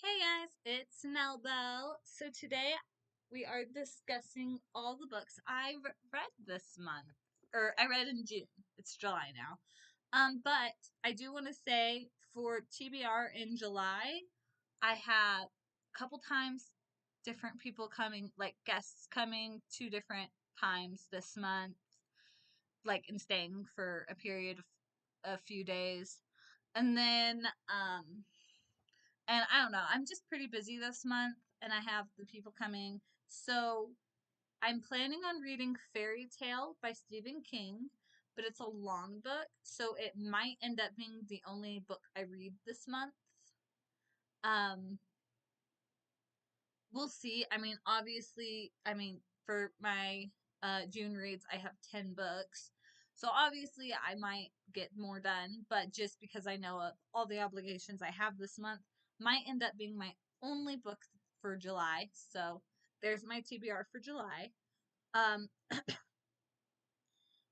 Hey guys, it's Nell Bell. So today we are discussing all the books I've read this month, or I read in June. It's July now. But I do want to say for TBR in July, I have a couple times different people coming, like guests coming 2 different times this month, like and staying for a period of a few days. And then and I don't know, I'm just pretty busy this month and I have the people coming. So I'm planning on reading Fairy Tale by Stephen King, but it's a long book, so it might end up being the only book I read this month. Um, we'll see. I mean, obviously, for my June reads, I have 10 books. So obviously, I might get more done, but just because I know of all the obligations I have this month, might end up being my only book for July. So there's my TBR for July. Um,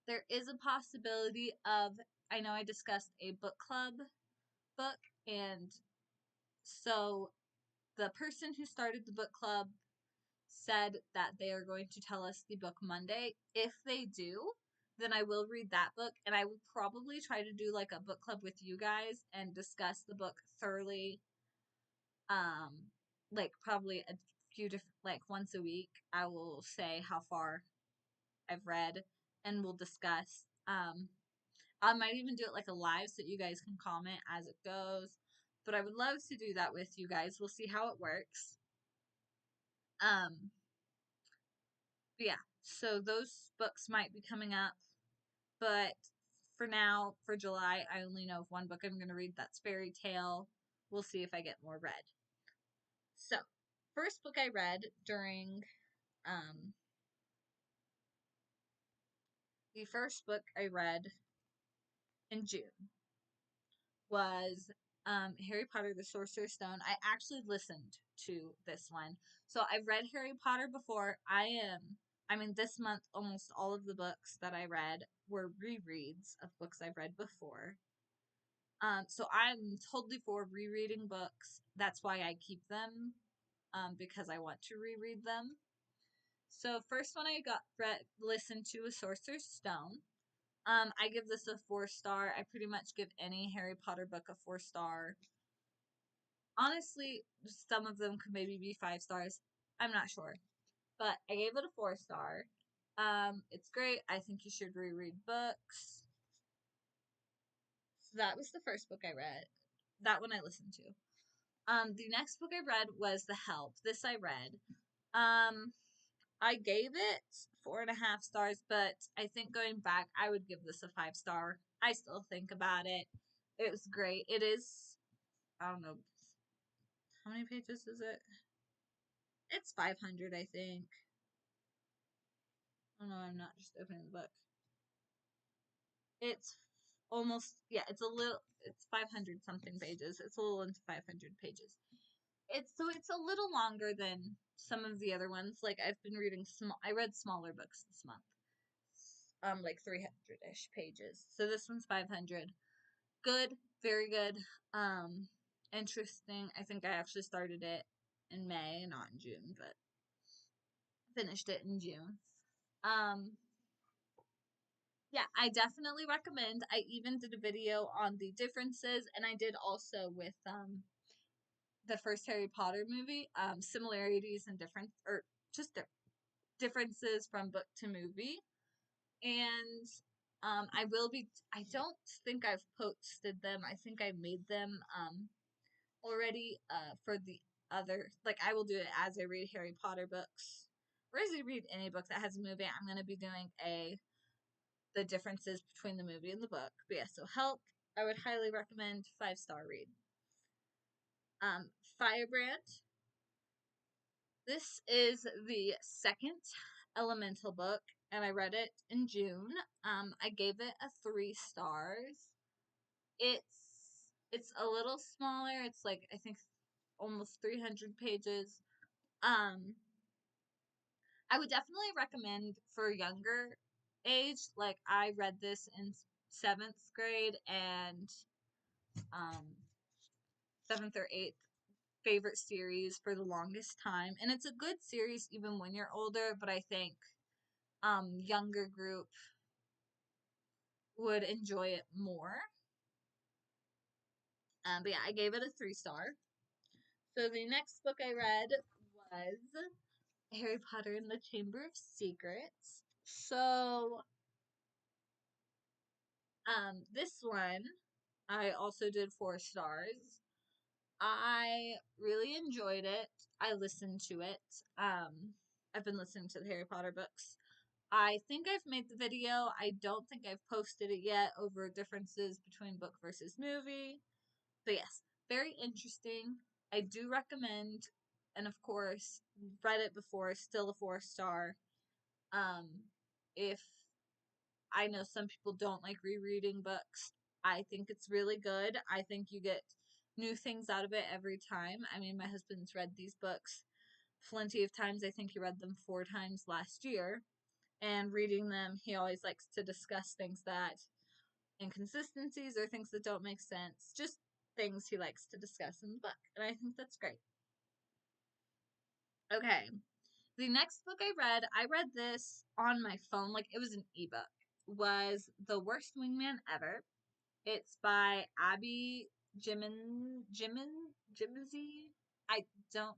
there is a possibility of, I know I discussed a book club book, and so the person who started the book club said that they are going to tell us the book Monday. If they do, then I will read that book, and I will probably try to do like a book club with you guys and discuss the book thoroughly. Um, like probably a few different, like once a week, I will say how far I've read, and we'll discuss. I might even do it like a live so you guys can comment as it goes. But I would love to do that with you guys. We'll see how it works. Um, but yeah, so those books might be coming up, but for now, for July, I only know of one book I'm going to read. That's Fairy Tale. We'll see if I get more read. So, first book I read during um, the first book I read in June was Harry Potter the Sorcerer's Stone. I actually listened to this one. So I've read Harry Potter before. This month, almost all of the books that I read were rereads of books I've read before. So I'm totally for rereading books. That's why I keep them, because I want to reread them. So first one I got listened to was Sorcerer's Stone. I give this a 4 star. I pretty much give any Harry Potter book a 4 star. Honestly, some of them could maybe be 5 stars. I'm not sure. But I gave it a 4 star. It's great. I think you should reread books. So that was the first book I read. That one I listened to. The next book I read was The Help. This I read. Um, I gave it 4.5 stars, but I think going back, I would give this a 5 star. I still think about it. It was great. It is, I don't know, how many pages is it? It's 500, I think. Oh no, I'm not just opening the book. It's almost, yeah, it's 500 something pages. It's a little into 500 pages. It's a little longer than some of the other ones. Like I've been reading I read smaller books this month. Like 300-ish pages. So this one's 500. Good, very good. Um, Interesting. I think I actually started it in May, not in June, but finished it in June. Um, yeah, I definitely recommend. I even did a video on the differences, and I did also with the first Harry Potter movie, similarities and difference, or just differences from book to movie. And I don't think I've posted them. I think I made them already for the other, like I will do it as I read Harry Potter books, or as I read any book that has a movie. I'm going to be doing the differences between the movie and the book. But yeah, so Help, I would highly recommend, 5 star read. Firebrand. This is the second Elemental book, and I read it in June. I gave it a 3 stars. It's a little smaller. It's like I think almost 300 pages. Um, I would definitely recommend for younger age. Like I read this in 7th grade and um 7th or 8th favorite series for the longest time, and it's a good series even when you're older, but I think younger group would enjoy it more. But yeah, I gave it a 3 star. So the next book I read was Harry Potter and the Chamber of Secrets. So this one I also did 4 stars. I really enjoyed it. I listened to it. I've been listening to the Harry Potter books. I think I've made the video. I don't think I've posted it yet over differences between book versus movie. But yes, very interesting. I do recommend, and of course, read it before, still a 4 star. Um, if I know some people don't like rereading books, I think it's really good. I think you get new things out of it every time. I mean, my husband's read these books plenty of times. I think he read them 4 times last year. And reading them, he always likes to discuss things that inconsistencies or things that don't make sense. Just things he likes to discuss in the book. And I think that's great. Okay. The next book I read this on my phone, like it was an ebook, was The Worst Wingman Ever. It's by Abby Jimizzi. I don't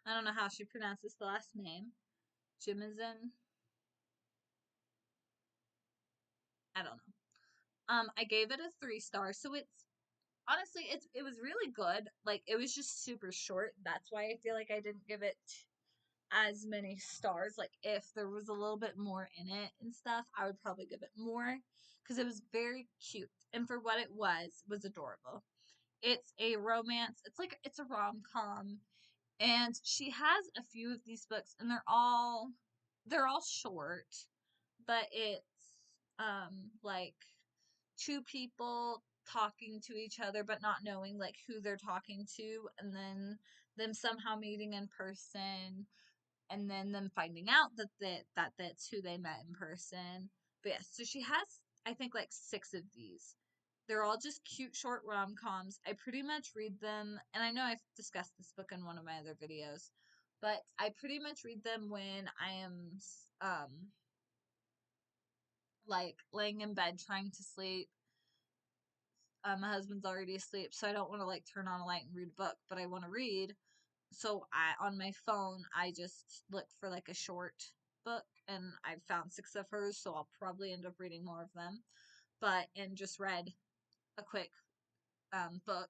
I don't know how she pronounces the last name. Jimizin. I don't know. I gave it a 3 star, so it's honestly it was really good. Like it was just super short. That's why I feel like I didn't give it as many stars. Like if there was a little bit more in it and stuff, I would probably give it more because it was very cute. And for what it was adorable. It's a romance. It's a rom-com. And she has a few of these books and they're all short, but it's like two people talking to each other but not knowing like who they're talking to, and then them somehow meeting in person, and then them finding out that's who they met in person. But yeah, so she has I think like 6 of these. They're all just cute short rom-coms. I pretty much read them, and I know I've discussed this book in one of my other videos, but I pretty much read them when I am like laying in bed trying to sleep. My husband's already asleep, so I don't want to like turn on a light and read a book, but I want to read. So I on my phone I just look for like a short book, and I've found 6 of hers, so I'll probably end up reading more of them. But and just read a quick book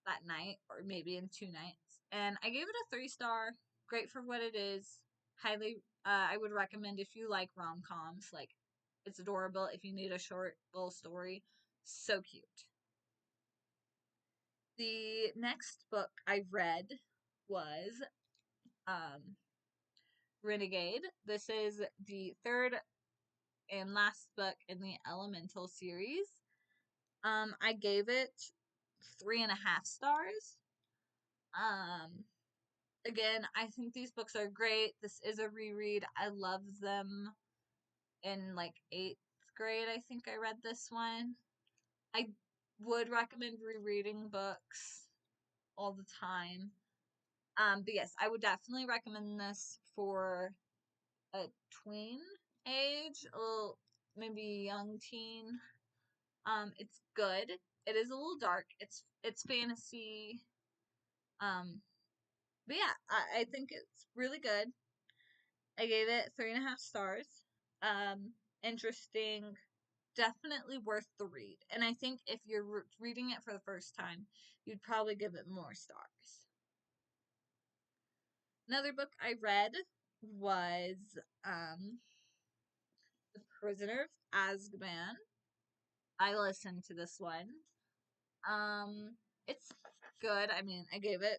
that night, or maybe in 2 nights. And I gave it a 3 star. Great for what it is. Highly, I would recommend if you like rom coms. Like, it's adorable. If you need a short little story, so cute. The next book I read was um, Renegade. This is the third and last book in the Elemental series. I gave it 3.5 stars. Um, Again, I think these books are great. This is a reread. I love them. In like 8th grade, I think I read this one. I would recommend rereading books all the time. But yes, I would definitely recommend this for a tween age, a little, maybe young teen. It's good. It is a little dark. It's fantasy. Um, but yeah, I think it's really good. I gave it 3.5 stars. Um, Interesting. Definitely worth the read. And I think if you're reading it for the first time, you'd probably give it more stars. Another book I read was um, The Prisoner of Azkaban. I listened to this one. Um, it's good. I mean, I gave it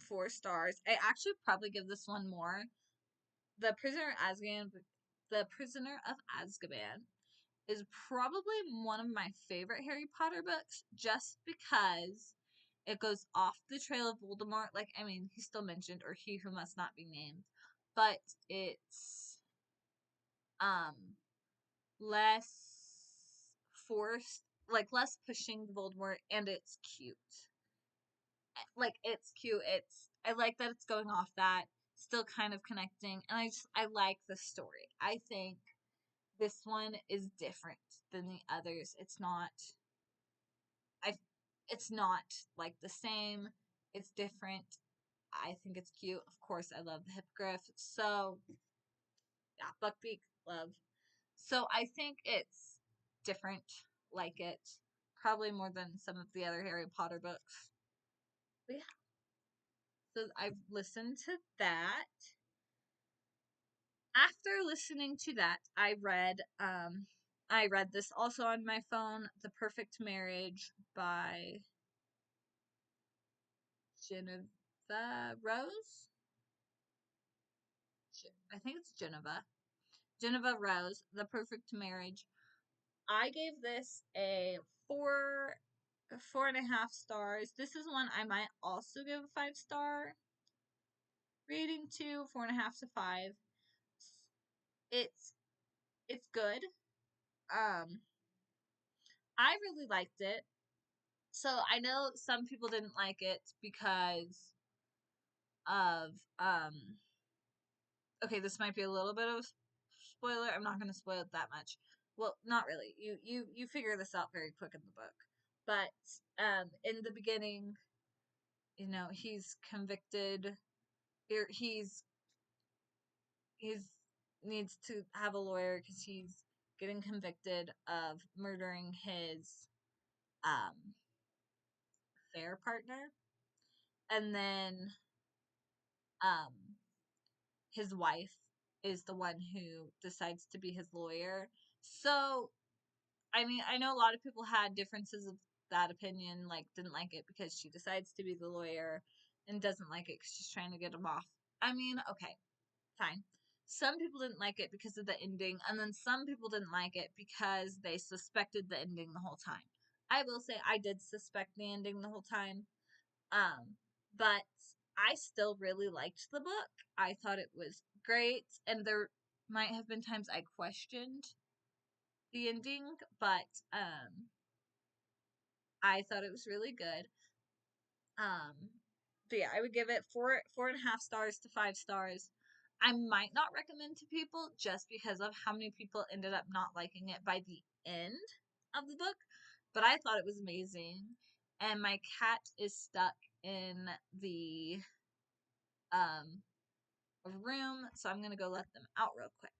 4 stars. I actually probably give this one more. The Prisoner of Azkaban. The Prisoner of Azkaban is probably one of my favorite Harry Potter books, just because it goes off the trail of Voldemort. Like, I mean, he's still mentioned, or he who must not be named, but it's um less forced, like less pushing Voldemort, and it's cute. like, it's cute. I like that it's going off that, still kind of connecting, and I like the story. I think this one is different than the others. I it's not like the same. It's different. I think it's cute. Of course, I love the hippogriff. So yeah, Buckbeak, love. So I think it's different, like it, probably more than some of the other Harry Potter books. But yeah, so I've listened to that. After listening to that, I read this also on my phone, The Perfect Marriage by Geneva Rose. I think it's Geneva Rose, The Perfect Marriage. I gave this a 4.5 stars. This is one I might also give a 5-star rating to, 4.5 to 5. It's it's good. I really liked it. So I know some people didn't like it because of okay, this might be a little bit of spoiler. I'm not going to spoil it that much. Well, not really. You figure this out very quick in the book. But in the beginning, he's convicted. He's needs to have a lawyer because he's getting convicted of murdering his um affair partner, and then um his wife is the one who decides to be his lawyer. So, I mean, I know a lot of people had differences of that opinion, like, didn't like it because she decides to be the lawyer and doesn't like it because she's trying to get him off. I mean, okay, fine. Some people didn't like it because of the ending, and then some people didn't like it because they suspected the ending the whole time. I will say I did suspect the ending the whole time. But I still really liked the book. I thought it was great, and there might have been times I questioned the ending, but I thought it was really good. Um, but yeah, I would give it 4.5 stars to 5 stars. I might not recommend to people just because of how many people ended up not liking it by the end of the book, but I thought it was amazing. And my cat is stuck in the um room, so I'm gonna go let them out real quick.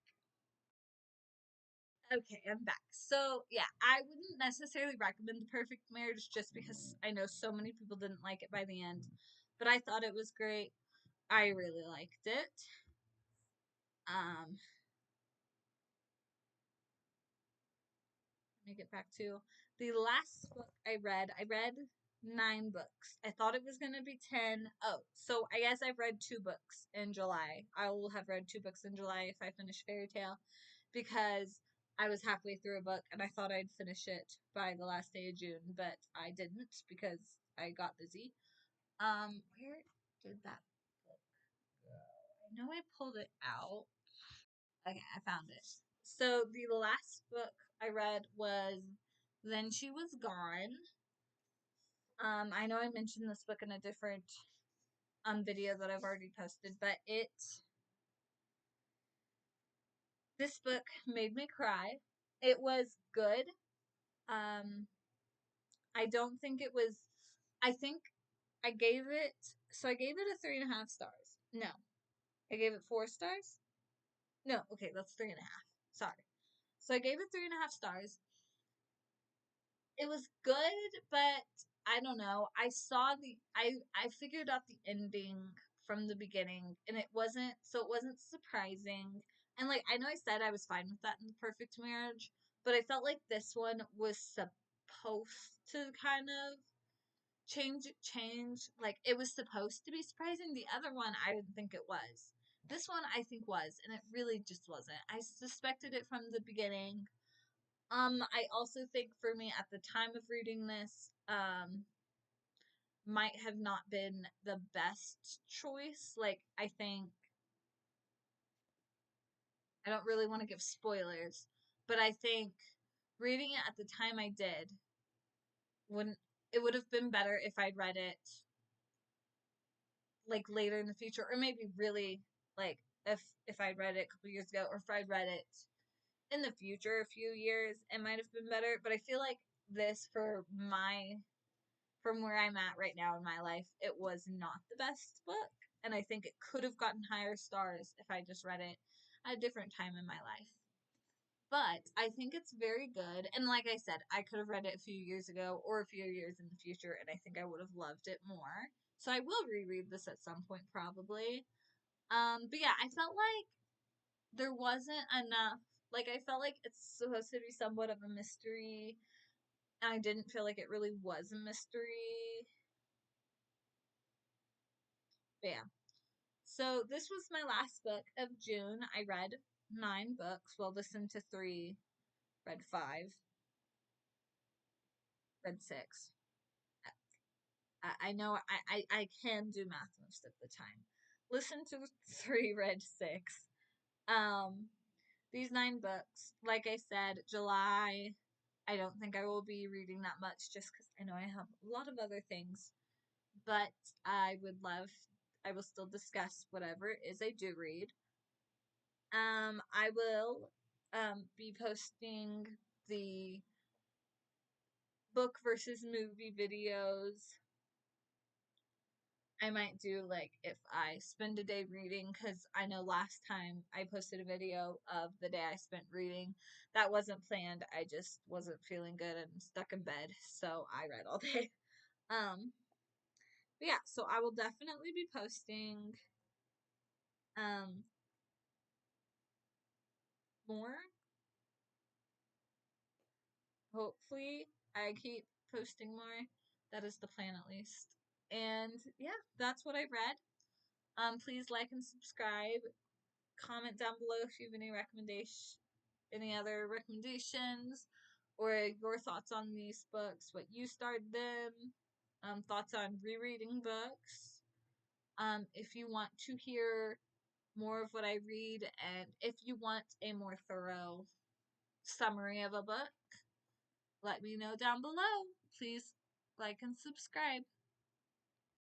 Okay, I'm back. So yeah, I wouldn't necessarily recommend The Perfect Marriage just because I know so many people didn't like it by the end, but I thought it was great. I really liked it. Um, Let me get back to the last book I read. I read 9 books. I thought it was going to be 10. Oh, so I guess I've read 2 books in July. I will have read 2 books in July if I finish Fairy Tale because I was halfway through a book and I thought I'd finish it by the last day of June, but I didn't because I got busy. Where did that book go? I know I pulled it out. Okay, I found it. So the last book I read was Then She Was Gone. I know I mentioned this book in a different video that I've already posted, but this book made me cry. It was good. Um, I don't think it was. I think I gave it. So I gave it a 3.5 stars. No, I gave it 4 stars. No, okay, that's 3.5. Sorry. So I gave it 3.5 stars. It was good, but I don't know. I figured out the ending from the beginning, and it wasn't surprising. And like I know I said I was fine with that in The Perfect Marriage, but I felt like this one was supposed to kind of change, like it was supposed to be surprising. The other one I didn't think it was. This one I think was, and it really just wasn't. I suspected it from the beginning. I also think for me at the time of reading this, might have not been the best choice. Like, I think I don't really want to give spoilers, but I think reading it at the time I did wouldn't it would have been better if I'd read it like later in the future, or maybe really like if I'd read it a couple years ago, or if I'd read it in the future a few years, it might have been better. But I feel like this, from where I'm at right now in my life, it was not the best book, and I think it could have gotten higher stars if I just read it at a different time in my life. But I think it's very good, and like I said, I could have read it a few years ago or a few years in the future, and I think I would have loved it more. So I will reread this at some point probably. But yeah, I felt like there wasn't enough. Like, I felt like it's supposed to be somewhat of a mystery, and I didn't feel like it really was a mystery. But yeah. So this was my last book of June. I read 9 books, well, listened to 3, read 5, read 6. I know I can do math most of the time. Listened to 3, read 6. Um, these 9 books, like I said, July, I don't think I will be reading that much just because I know I have a lot of other things. But I will still discuss whatever it is I do read. I will be posting the book versus movie videos. I might do like if I spend a day reading, because I know last time I posted a video of the day I spent reading. That wasn't planned. I just wasn't feeling good and stuck in bed, so I read all day. Um, but yeah, so I will definitely be posting um more. Hopefully, I keep posting more. That is the plan at least. And yeah, that's what I read. Please like and subscribe. Comment down below if you have any other recommendations, or your thoughts on these books, what you started them, thoughts on rereading books. If you want to hear more of what I read, and if you want a more thorough summary of a book, let me know down below. Please like and subscribe.